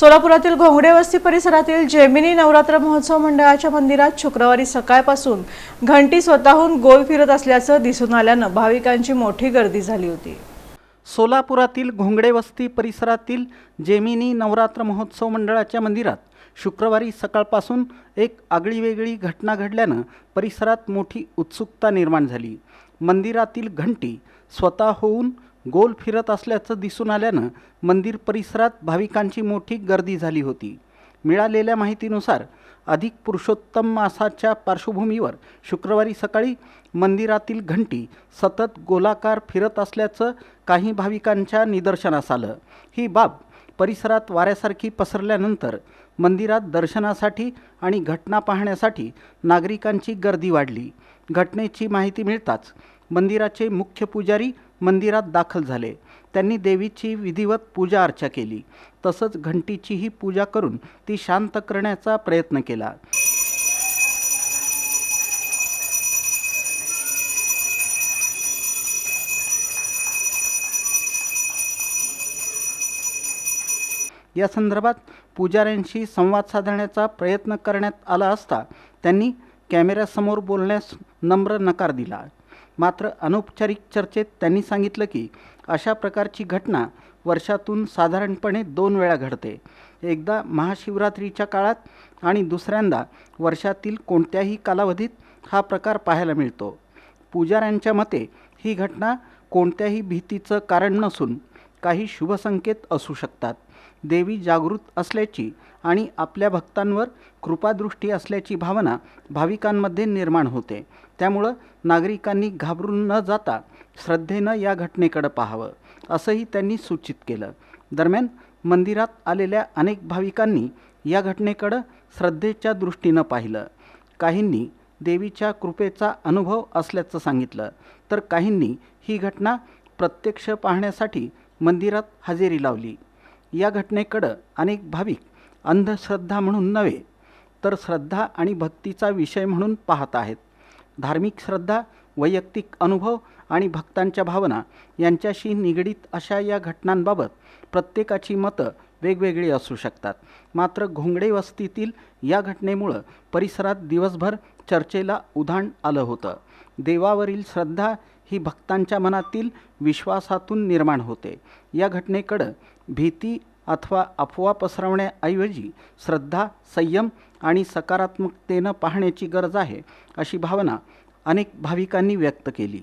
सोलापुरातील घोंगडे वस्ती परिसरातील जेमिनी नवरात्र महोत्सव मंडळाच्या मंदिरात शुक्रवारी सकाळपासून घंटी स्वतःहून गोल फिरत असल्याचं दिसून आल्यानं भाविकांची मोठी गर्दी झाली होती। सोलापुरातील घोंगडे वस्ती परिसरातील जेमिनी नवरात्र महोत्सव मंडळाच्या मंदिरात शुक्रवारी सकाळपासून एक आगळीवेगळी घटना घडल्यानं परिसरात मोठी उत्सुकता निर्माण झाली। मंदिरातील घंटी स्वतः होऊन गोल फिरत असल्याचं दिसून आल्यानं मंदिर परिसरात भाविकांची मोठी गर्दी झाली होती। मिळालेल्या माहितीनुसार अधिक पुरुषोत्तम मासाच्या पार्श्वभूमीवर शुक्रवारी सकाळी मंदिरातील घंटी सतत गोलाकार फिरत असल्याचं काही भाविकांच्या निदर्शनास आलं। ही बाब परिसरात वाऱ्यासारखी पसरल्यानंतर मंदिरात दर्शनासाठी आणि घटना पाहण्यासाठी नागरिकांची गर्दी वाढली। घटनेची माहिती मिळताच मंदिराचे मुख्य पुजारी मंदिरात दाखल झाले। त्यांनी देवीची विधिवत पूजा अर्चा केली, तसंच घंटीचीही पूजा करून ती शांत करण्याचा प्रयत्न केला। या संदर्भात पुजाऱ्यांशी संवाद साधण्याचा प्रयत्न करण्यात आला असता त्यांनी कॅमेऱ्यासमोर बोलण्यास नम्र नकार दिला। मात्र अनौपचारिक चर्चेत त्यांनी सांगितलं की अशा प्रकारची घटना वर्षातून साधारणपणे 2 वेळा घडते, एकदा महाशिवरात्रीच्या काळात आणि दुसऱ्यांदा वर्षातील कोणत्याही कालावधीत हा प्रकार पाहायला मिळतो। पुजाऱ्यांच्या मते ही घटना कोणत्याही भीतीचं कारण नसून काही शुभ संकेत असू शकतात। देवी जागृत असल्याची आणि आपल्या भक्तांवर कृपादृष्टी असल्याची भावना भाविकांमध्ये निर्माण होते। त्यामुळं नागरिकांनी घाबरून न जाता श्रद्धेनं या घटनेकडे पाहावं, असंही त्यांनी सूचित केलं। दरम्यान मंदिरात आलेल्या अनेक भाविकांनी या घटनेकडे श्रद्धेच्या दृष्टीनं पाहिलं। काहींनी देवीच्या कृपेचा अनुभव असल्याचं सांगितलं, तर काहींनी ही घटना प्रत्यक्ष पाहण्यासाठी मंदिरात हजेरी लावली। या घटनेकडे अनेक भाविक अंधश्रद्धा म्हणून नव्हे तर श्रद्धा आणि भक्तीचा विषय म्हणून पाहत आहेत। धार्मिक श्रद्धा, वैयक्तिक अनुभव आणि भक्तांच्या भावना यांच्याशी निगडीत अशा या घटनांबाबत प्रत्येकाची मतं वेगवेगळी असू शकतात। मात्र घोंगडे वस्तीतील या घटनेमुळं परिसरात दिवसभर चर्चेला उधाण आलं होतं। देवावरील श्रद्धा ही भक्तांच्या मनातील विश्वासातून निर्माण होते। या घटनेकडे भीती अथवा अफवा पसरवण्याऐवजी श्रद्धा, संयम आणि सकारात्मकतेनं पाहण्याची गरज आहे, अशी भावना अनेक भाविकांनी व्यक्त केली।